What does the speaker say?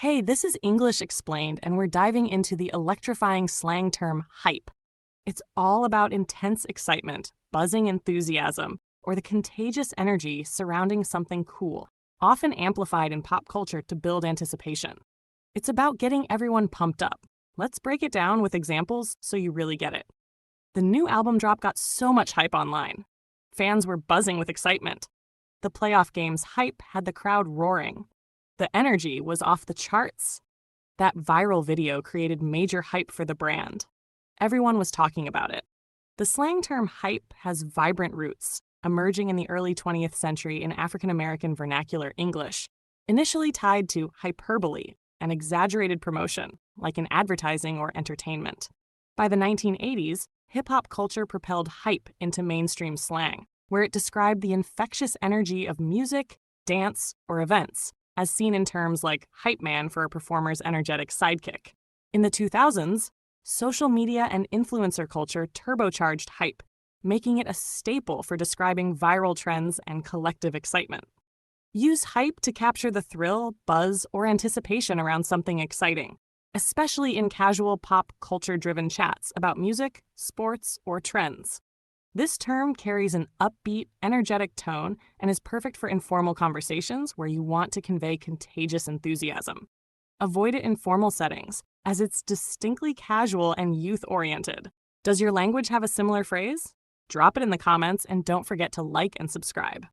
Hey, this is English Explained, and we're diving into the electrifying slang term hype. It's all about intense excitement, buzzing enthusiasm, or the contagious energy surrounding something cool, often amplified in pop culture to build anticipation. It's about getting everyone pumped up. Let's break it down with examples so you really get it. The new album drop got so much hype online. Fans were buzzing with excitement. The playoff game's hype had the crowd roaring. The energy was off the charts. That viral video created major hype for the brand. Everyone was talking about it. The slang term hype has vibrant roots, emerging in the early 20th century in African American vernacular English, initially tied to hyperbole, an exaggerated promotion, like in advertising or entertainment. By the 1980s, hip-hop culture propelled hype into mainstream slang, where it described the infectious energy of music, dance, or events, as seen in terms like hype man for a performer's energetic sidekick. In the 2000s, social media and influencer culture turbocharged hype, making it a staple for describing viral trends and collective excitement. Use hype to capture the thrill, buzz, or anticipation around something exciting, especially in casual pop culture-driven chats about music, sports, or trends. This term carries an upbeat, energetic tone and is perfect for informal conversations where you want to convey contagious enthusiasm. Avoid it in formal settings, as it's distinctly casual and youth-oriented. Does your language have a similar phrase? Drop it in the comments and don't forget to like and subscribe.